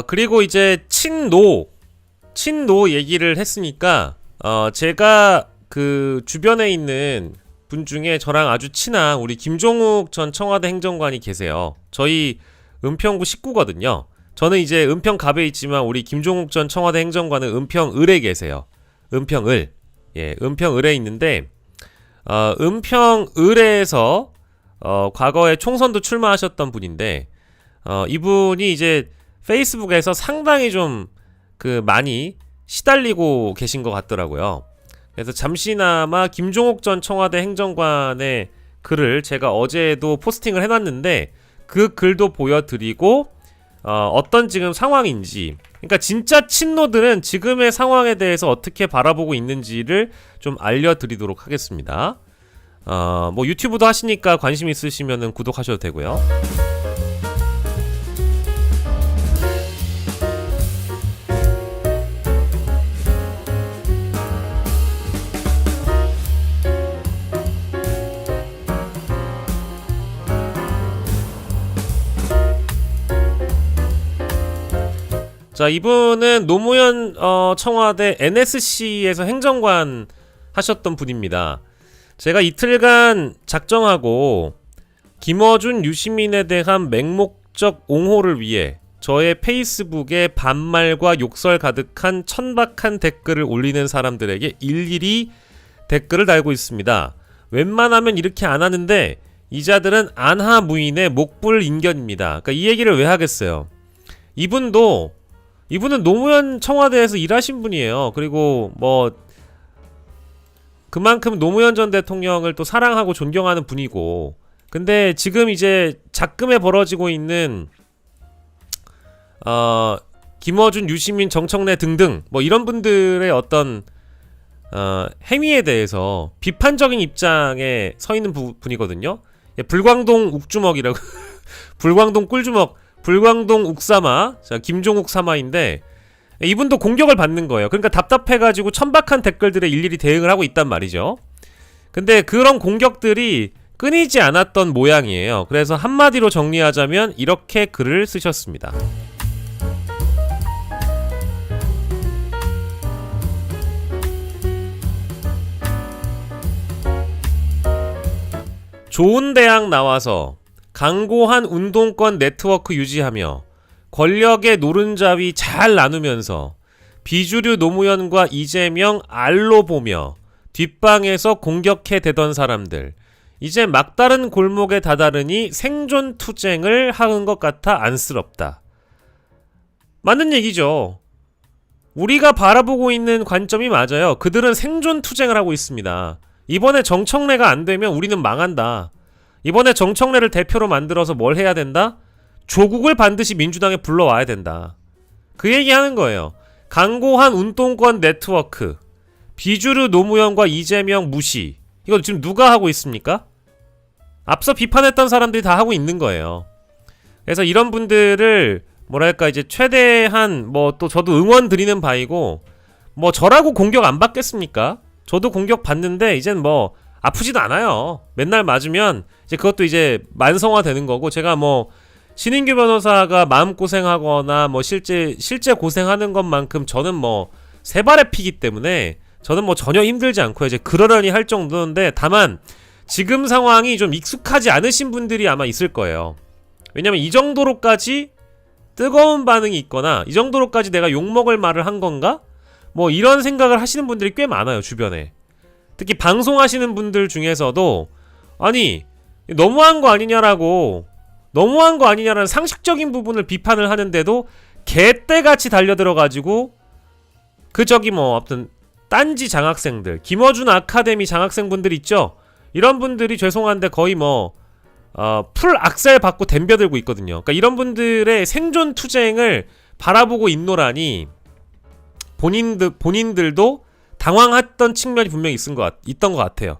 그리고 이제 친노 얘기를 했으니까 제가 그 주변에 있는 분 중에 저랑 아주 친한 우리 김종욱 전 청와대 행정관이 계세요. 저희 은평구 식구거든요. 저는 이제 은평갑에 있지만 우리 김종욱 전 청와대 행정관은 은평을에 계세요. 은평을. 예, 은평을에 있는데 은평을에서 과거에 총선도 출마하셨던 분인데 이분이 이제 페이스북에서 상당히 좀 많이 시달리고 계신 것 같더라고요. 그래서 잠시나마 김종욱 전 청와대 행정관의 글을 제가 어제도 포스팅을 해놨는데 그 글도 보여드리고 어떤 지금 상황인지, 그러니까 진짜 친노들은 지금의 상황에 대해서 어떻게 바라보고 있는지를 좀 알려드리도록 하겠습니다. 뭐 유튜브도 하시니까 관심 있으시면 구독하셔도 되고요. 자, 이분은 노무현 청와대 NSC에서 행정관 하셨던 분입니다. 제가 이틀간 작정하고 김어준 유시민에 대한 맹목적 옹호를 위해 저의 페이스북에 반말과 욕설 가득한 천박한 댓글을 올리는 사람들에게 일일이 댓글을 달고 있습니다. 웬만하면 이렇게 안 하는데 이자들은 안하무인의 목불인견입니다. 그러니까 이 얘기를 왜 하겠어요? 이분은 노무현 청와대에서 일하신 분이에요. 그리고 뭐 그만큼 노무현 전 대통령을 또 사랑하고 존경하는 분이고, 근데 지금 이제 작금에 벌어지고 있는 김어준, 유시민, 정청래 등등 뭐 이런 분들의 어떤 행위에 대해서 비판적인 입장에 서 있는 분이거든요. 불광동 욱주먹이라고 불광동 꿀주먹, 불광동 욱사마, 자, 김종욱 사마인데 이분도 공격을 받는 거예요. 그러니까 답답해가지고 천박한 댓글들에 일일이 대응을 하고 있단 말이죠. 근데 그런 공격들이 끊이지 않았던 모양이에요. 그래서 한마디로 정리하자면 이렇게 글을 쓰셨습니다. 좋은 대학 나와서 강고한 운동권 네트워크 유지하며 권력의 노른자위 잘 나누면서 비주류 노무현과 이재명 알로 보며 뒷방에서 공격해대던 사람들, 이제 막다른 골목에 다다르니 생존 투쟁을 하는 것 같아 안쓰럽다. 맞는 얘기죠. 우리가 바라보고 있는 관점이 맞아요. 그들은 생존 투쟁을 하고 있습니다. 이번에 정청래가 안 되면 우리는 망한다. 이번에 정청래를 대표로 만들어서 뭘 해야 된다? 조국을 반드시 민주당에 불러와야 된다. 그 얘기하는 거예요. 강고한 운동권 네트워크, 비주류 노무현과 이재명 무시. 이거 지금 누가 하고 있습니까? 앞서 비판했던 사람들이 다 하고 있는 거예요. 그래서 이런 분들을 뭐랄까 이제 최대한 뭐 또 저도 응원 드리는 바이고, 뭐 저라고 공격 안 받겠습니까? 저도 공격 받는데 이젠 뭐 아프지도 않아요. 맨날 맞으면 이제 그것도 이제 만성화 되는 거고, 제가 뭐 신인규 변호사가 마음고생하거나 뭐 실제 고생하는 것만큼 저는 뭐 세 발의 피기 때문에 저는 뭐 전혀 힘들지 않고 이제 그러려니 할 정도인데, 다만 지금 상황이 좀 익숙하지 않으신 분들이 아마 있을 거예요. 왜냐면 이 정도로까지 뜨거운 반응이 있거나 이 정도로까지 내가 욕먹을 말을 한 건가? 뭐 이런 생각을 하시는 분들이 꽤 많아요, 주변에. 특히 방송하시는 분들 중에서도 아니 너무한 거 아니냐라는 상식적인 부분을 비판을 하는데도 개떼같이 달려들어가지고 아무튼 딴지 장학생들, 김어준 아카데미 장학생분들 있죠? 이런 분들이 죄송한데 거의 풀 악셀 받고 덤벼들고 있거든요. 그러니까 이런 분들의 생존 투쟁을 바라보고 있노라니 본인들도 당황했던 측면이 분명히 있던 것 같아요.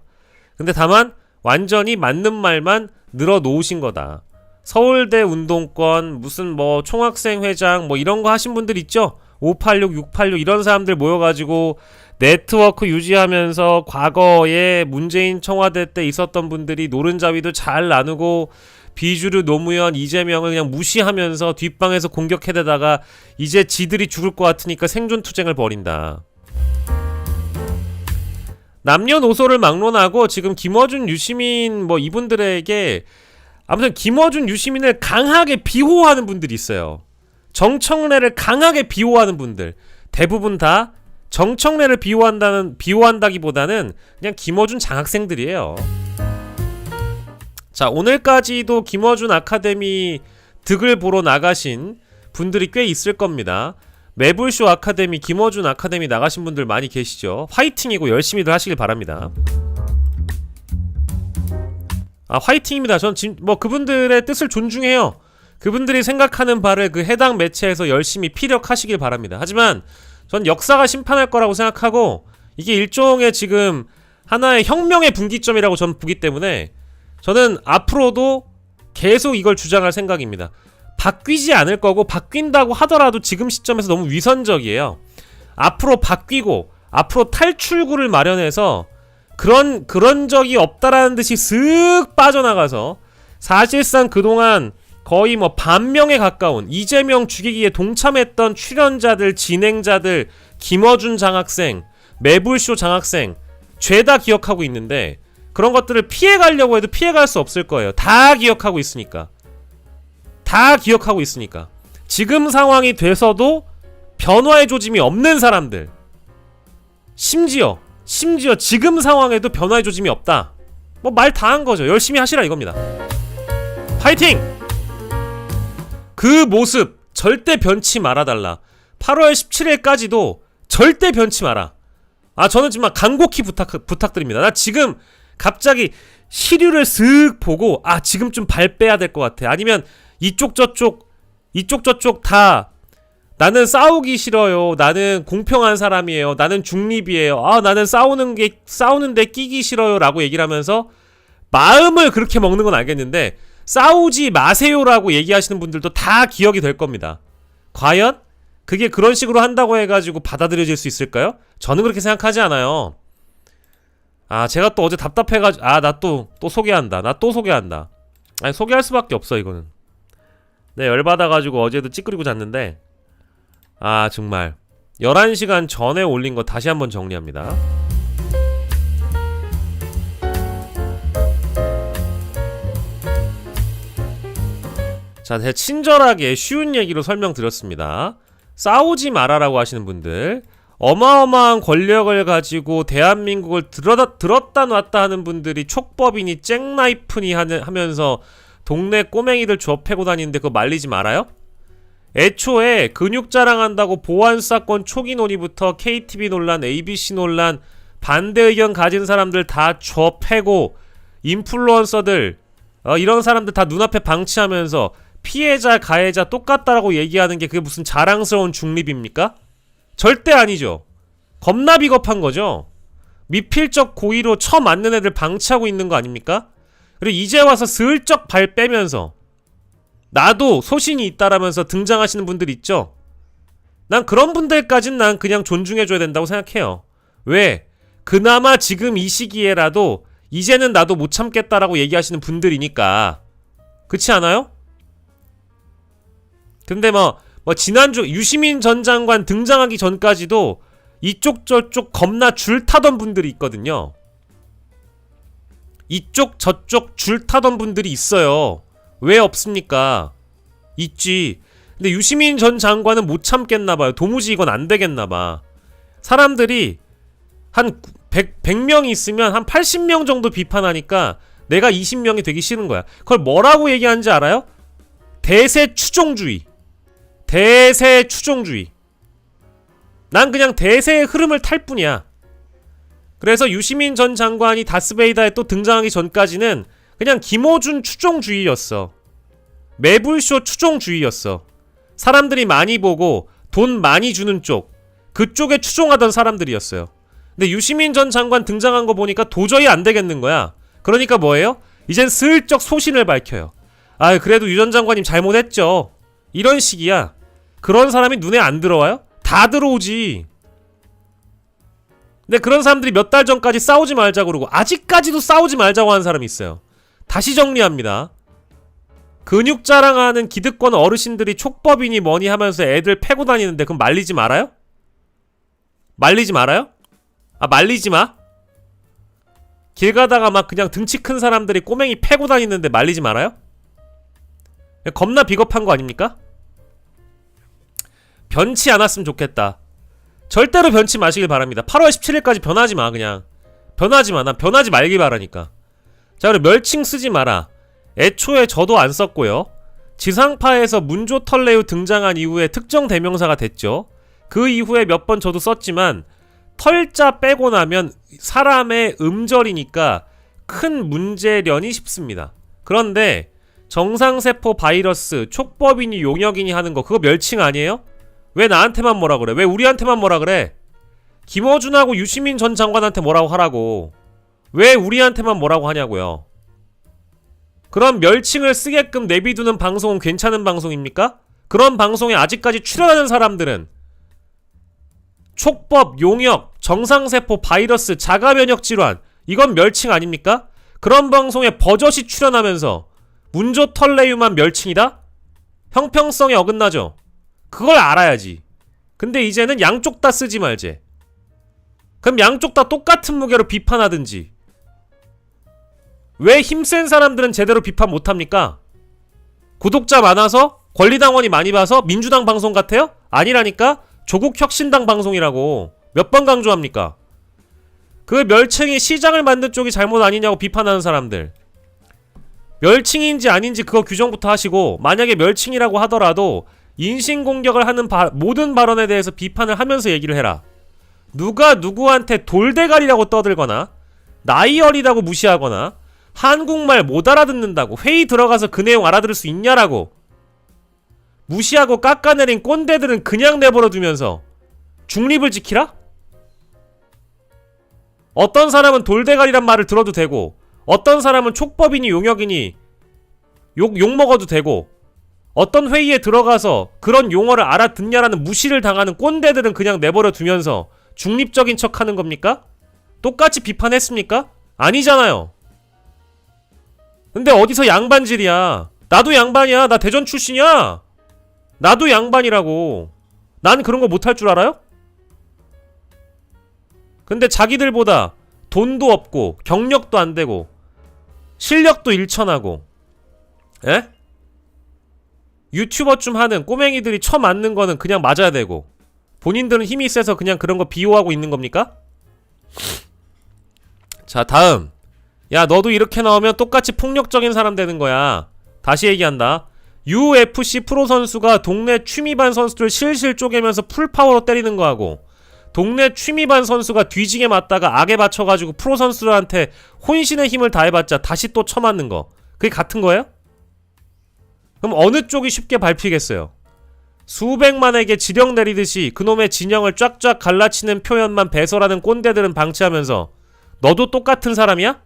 근데 다만 완전히 맞는 말만 늘어놓으신 거다. 서울대 운동권, 무슨 뭐 총학생회장 뭐 이런 거 하신 분들 있죠? 586, 686 이런 사람들 모여가지고 네트워크 유지하면서 과거에 문재인 청와대 때 있었던 분들이 노른자위도 잘 나누고 비주류, 노무현, 이재명을 그냥 무시하면서 뒷방에서 공격해대다가 이제 지들이 죽을 것 같으니까 생존투쟁을 벌인다. 남녀노소를 막론하고 지금 김어준, 유시민 뭐 이분들에게 아무튼 김어준, 유시민을 강하게 비호하는 분들이 있어요. 정청래를 강하게 비호하는 분들 대부분 다 정청래를 비호한다기보다는 그냥 김어준 장학생들이에요. 자, 오늘까지도 김어준 아카데미 득을 보러 나가신 분들이 꽤 있을 겁니다. 매불쇼 아카데미, 김어준 아카데미 나가신 분들 많이 계시죠. 화이팅이고 열심히들 하시길 바랍니다. 화이팅입니다. 전 지금 뭐 그분들의 뜻을 존중해요. 그분들이 생각하는 바를 그 해당 매체에서 열심히 피력하시길 바랍니다. 하지만 전 역사가 심판할 거라고 생각하고 이게 일종의 지금 하나의 혁명의 분기점이라고 저는 보기 때문에 저는 앞으로도 계속 이걸 주장할 생각입니다. 바뀌지 않을 거고 바뀐다고 하더라도 지금 시점에서 너무 위선적이에요. 앞으로 바뀌고 앞으로 탈출구를 마련해서 그런 적이 없다라는 듯이 쓱 빠져나가서 사실상 그동안 거의 뭐 반명에 가까운 이재명 죽이기에 동참했던 출연자들, 진행자들, 김어준 장학생, 매불쇼 장학생 죄다 기억하고 있는데 그런 것들을 피해가려고 해도 피해갈 수 없을 거예요. 다 기억하고 있으니까. 다 기억하고 있으니까. 지금 상황이 돼서도 변화의 조짐이 없는 사람들, 심지어 지금 상황에도 변화의 조짐이 없다. 뭐 말 다 한 거죠. 열심히 하시라 이겁니다. 파이팅! 그 모습 절대 변치 말아달라. 8월 17일까지도 절대 변치 마라. 저는 정말 간곡히 부탁드립니다. 나 지금 갑자기 시류를 슥 보고 지금 좀 발 빼야 될 것 같아. 아니면 이쪽 저쪽 다 나는 싸우기 싫어요. 나는 공평한 사람이에요. 나는 중립이에요. 나는 싸우는데 끼기 싫어요. 라고 얘기를 하면서 마음을 그렇게 먹는 건 알겠는데 싸우지 마세요라고 얘기하시는 분들도 다 기억이 될 겁니다. 과연 그게 그런 식으로 한다고 해가지고 받아들여질 수 있을까요? 저는 그렇게 생각하지 않아요. 제가 또 어제 답답해가지고 나 또 소개한다. 아니 소개할 수밖에 없어 이거는. 네, 열받아가지고 어제도 찌끄리고 잤는데 정말 11시간 전에 올린 거 다시 한번 정리합니다. 자, 제가 친절하게 쉬운 얘기로 설명드렸습니다. 싸우지 마라라고 하시는 분들, 어마어마한 권력을 가지고 대한민국을 들었다 놨다 하는 분들이 촉법이니 잭나이프니 하면서 동네 꼬맹이들 주워 패고 다니는데 그거 말리지 말아요? 애초에 근육 자랑한다고 보안사건 초기 논의부터 KTV 논란, ABC 논란, 반대 의견 가진 사람들 다 주워 패고 인플루언서들 이런 사람들 다 눈앞에 방치하면서 피해자, 가해자 똑같다라고 얘기하는 게 그게 무슨 자랑스러운 중립입니까? 절대 아니죠. 겁나 비겁한 거죠. 미필적 고의로 쳐맞는 애들 방치하고 있는 거 아닙니까? 그리고 이제 와서 슬쩍 발 빼면서 나도 소신이 있다라면서 등장하시는 분들 있죠? 난 그런 분들까진 난 그냥 존중해줘야 된다고 생각해요. 왜? 그나마 지금 이 시기에라도 이제는 나도 못 참겠다라고 얘기하시는 분들이니까. 그렇지 않아요? 근데 지난주 유시민 전 장관 등장하기 전까지도 이쪽 저쪽 겁나 줄 타던 분들이 있거든요. 이쪽 저쪽 줄 타던 분들이 있어요. 왜 없습니까? 있지. 근데 유시민 전 장관은 못 참겠나봐요. 도무지 이건 안 되겠나봐. 사람들이 한 100명이 있으면 한 80명 정도 비판하니까 내가 20명이 되기 싫은 거야. 그걸 뭐라고 얘기하는지 알아요? 대세 추종주의. 난 그냥 대세의 흐름을 탈 뿐이야. 그래서 유시민 전 장관이 다스베이다에 또 등장하기 전까지는 그냥 김어준 추종주의였어. 매불쇼 추종주의였어. 사람들이 많이 보고 돈 많이 주는 쪽, 그쪽에 추종하던 사람들이었어요. 근데 유시민 전 장관 등장한 거 보니까 도저히 안 되겠는 거야. 그러니까 뭐예요? 이젠 슬쩍 소신을 밝혀요. 그래도 유 전 장관님 잘못했죠. 이런 식이야. 그런 사람이 눈에 안 들어와요? 다 들어오지. 근데 그런 사람들이 몇 달 전까지 싸우지 말자고 그러고 아직까지도 싸우지 말자고 하는 사람이 있어요. 다시 정리합니다. 근육 자랑하는 기득권 어르신들이 촉법이니 뭐니 하면서 애들 패고 다니는데 그럼 말리지 말아요? 말리지 말아요? 아, 말리지 마? 길 가다가 막 그냥 등치 큰 사람들이 꼬맹이 패고 다니는데 말리지 말아요? 겁나 비겁한 거 아닙니까? 변치 않았으면 좋겠다. 절대로 변치 마시길 바랍니다. 8월 17일까지 변하지 마. 그냥 변하지 마. 난 변하지 말길 바라니까. 자, 그리고 멸칭 쓰지 마라. 애초에 저도 안 썼고요. 지상파에서 문조털레유 등장한 이후에 특정 대명사가 됐죠. 그 이후에 몇 번 저도 썼지만 털자 빼고 나면 사람의 음절이니까 큰 문제려니 싶습니다. 그런데 정상세포 바이러스, 촉법이니 용역이니 하는 거 그거 멸칭 아니에요? 왜 나한테만 뭐라 그래? 왜 우리한테만 뭐라 그래? 김어준하고 유시민 전 장관한테 뭐라고 하라고. 왜 우리한테만 뭐라고 하냐고요. 그럼 멸칭을 쓰게끔 내비두는 방송은 괜찮은 방송입니까? 그런 방송에 아직까지 출연하는 사람들은 촉법, 용역, 정상세포 바이러스, 자가면역 질환 이건 멸칭 아닙니까? 그런 방송에 버젓이 출연하면서 문조털레유만 멸칭이다? 형평성에 어긋나죠? 그걸 알아야지. 근데 이제는 양쪽 다 쓰지 말지. 그럼 양쪽 다 똑같은 무게로 비판하든지. 왜 힘센 사람들은 제대로 비판 못합니까? 구독자 많아서? 권리당원이 많이 봐서? 민주당 방송 같아요? 아니라니까? 조국혁신당 방송이라고. 몇 번 강조합니까? 그 멸칭이 시장을 만든 쪽이 잘못 아니냐고 비판하는 사람들. 멸칭인지 아닌지 그거 규정부터 하시고, 만약에 멸칭이라고 하더라도 인신공격을 하는 모든 발언에 대해서 비판을 하면서 얘기를 해라. 누가 누구한테 돌대가리라고 떠들거나 나이 어리다고 무시하거나 한국말 못 알아듣는다고 회의 들어가서 그 내용 알아들을 수 있냐라고 무시하고 깎아내린 꼰대들은 그냥 내버려 두면서 중립을 지키라? 어떤 사람은 돌대가리란 말을 들어도 되고 어떤 사람은 촉법이니 용역이니 욕먹어도 되고 어떤 회의에 들어가서 그런 용어를 알아듣냐라는 무시를 당하는 꼰대들은 그냥 내버려 두면서 중립적인 척 하는 겁니까? 똑같이 비판했습니까? 아니잖아요. 근데 어디서 양반질이야. 나도 양반이야. 나 대전 출신이야. 나도 양반이라고. 난 그런 거 못할 줄 알아요? 근데 자기들보다 돈도 없고 경력도 안 되고 실력도 일천하고 에? 유튜버 좀 하는 꼬맹이들이 쳐맞는 거는 그냥 맞아야 되고 본인들은 힘이 세서 그냥 그런 거 비호하고 있는 겁니까? 자, 다음. 야, 너도 이렇게 나오면 똑같이 폭력적인 사람 되는 거야. 다시 얘기한다. UFC 프로 선수가 동네 취미반 선수들 실실 쪼개면서 풀파워로 때리는 거하고 동네 취미반 선수가 뒤지게 맞다가 악에 받쳐가지고 프로 선수들한테 혼신의 힘을 다해봤자 다시 또 쳐맞는 거. 그게 같은 거예요? 그럼 어느 쪽이 쉽게 밟히겠어요? 수백만에게 지령 내리듯이 그놈의 진영을 쫙쫙 갈라치는 표현만 배설하는 꼰대들은 방치하면서 너도 똑같은 사람이야?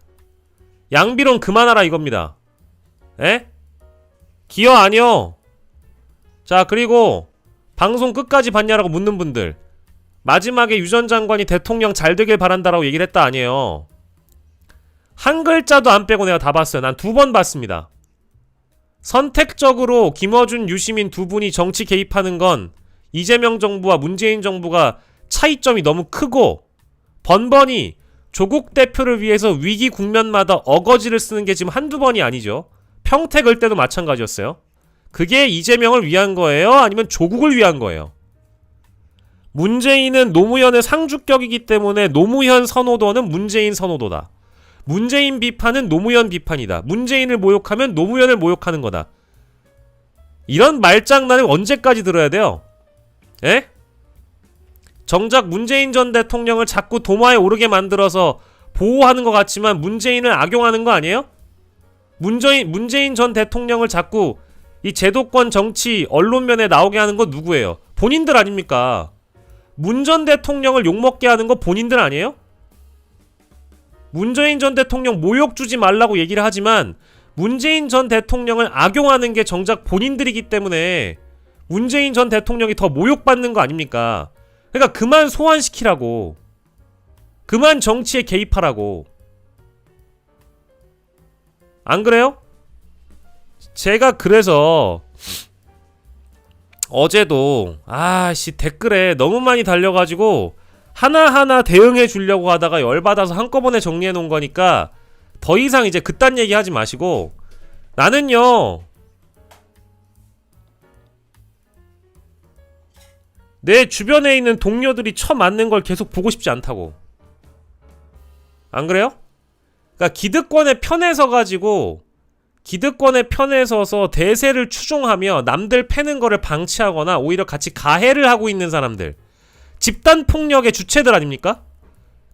양비론 그만하라 이겁니다. 에? 기여 아니여. 자, 그리고 방송 끝까지 봤냐라고 묻는 분들, 마지막에 유 전 장관이 대통령 잘 되길 바란다라고 얘기를 했다 아니에요. 한 글자도 안 빼고 내가 다 봤어요. 난 2번 봤습니다. 선택적으로 김어준, 유시민 두 분이 정치 개입하는 건 이재명 정부와 문재인 정부가 차이점이 너무 크고 번번이 조국 대표를 위해서 위기 국면마다 어거지를 쓰는 게 지금 한두 번이 아니죠. 평택을 때도 마찬가지였어요. 그게 이재명을 위한 거예요? 아니면 조국을 위한 거예요? 문재인은 노무현의 상주격이기 때문에 노무현 선호도는 문재인 선호도다. 문재인 비판은 노무현 비판이다. 문재인을 모욕하면 노무현을 모욕하는 거다. 이런 말장난을 언제까지 들어야 돼요? 에? 정작 문재인 전 대통령을 자꾸 도마에 오르게 만들어서 보호하는 것 같지만 문재인을 악용하는 거 아니에요? 문재인 전 대통령을 자꾸 이 제도권 정치 언론면에 나오게 하는 거 누구예요? 본인들 아닙니까? 문 전 대통령을 욕먹게 하는 거 본인들 아니에요? 문재인 전 대통령 모욕 주지 말라고 얘기를 하지만 문재인 전 대통령을 악용하는 게 정작 본인들이기 때문에 문재인 전 대통령이 더 모욕받는 거 아닙니까? 그러니까 그만 소환시키라고. 그만 정치에 개입하라고. 안 그래요? 제가 그래서 어제도 댓글에 너무 많이 달려가지고 하나하나 대응해 주려고 하다가 열받아서 한꺼번에 정리해 놓은 거니까 더 이상 이제 그딴 얘기 하지 마시고, 나는요 내 주변에 있는 동료들이 처맞는 걸 계속 보고 싶지 않다고. 안 그래요? 그러니까 기득권의 편에 서가지고, 기득권의 편에 서서 대세를 추종하며 남들 패는 거를 방치하거나 오히려 같이 가해를 하고 있는 사람들, 집단 폭력의 주체들 아닙니까?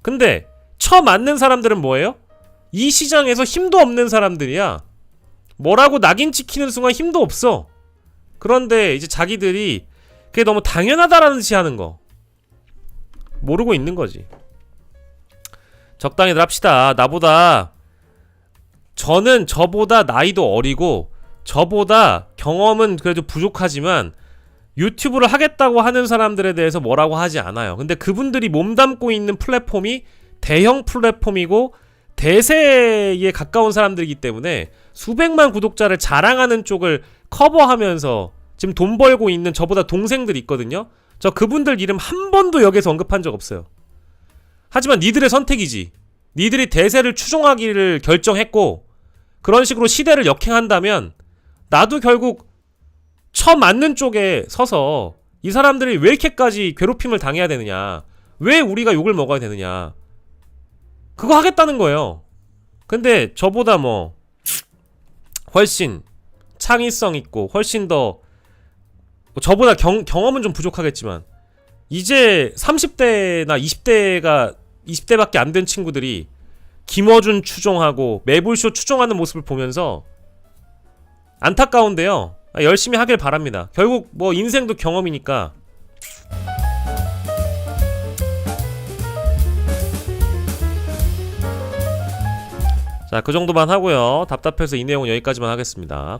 근데 처맞는 사람들은 뭐예요? 이 시장에서 힘도 없는 사람들이야. 뭐라고 낙인 찍히는 순간 힘도 없어. 그런데 이제 자기들이 그게 너무 당연하다라는 듯이 하는 거 모르고 있는 거지. 적당히들 합시다. 저는 저보다 나이도 어리고 저보다 경험은 그래도 부족하지만 유튜브를 하겠다고 하는 사람들에 대해서 뭐라고 하지 않아요. 근데 그분들이 몸담고 있는 플랫폼이 대형 플랫폼이고 대세에 가까운 사람들이기 때문에 수백만 구독자를 자랑하는 쪽을 커버하면서 지금 돈 벌고 있는 저보다 동생들이 있거든요. 저 그분들 이름 한 번도 여기서 언급한 적 없어요. 하지만 니들의 선택이지. 니들이 대세를 추종하기를 결정했고 그런 식으로 시대를 역행한다면 나도 결국 처맞는 쪽에 서서 이 사람들이 왜 이렇게까지 괴롭힘을 당해야 되느냐, 왜 우리가 욕을 먹어야 되느냐, 그거 하겠다는 거예요. 근데 저보다 뭐 훨씬 창의성 있고 훨씬 더 저보다 경험은 좀 부족하겠지만 이제 30대나 20대밖에 안 된 친구들이 김어준 추종하고 매불쇼 추종하는 모습을 보면서 안타까운데요. 열심히 하길 바랍니다. 결국 뭐 인생도 경험이니까. 자, 그 정도만 하고요. 답답해서 이 내용은 여기까지만 하겠습니다.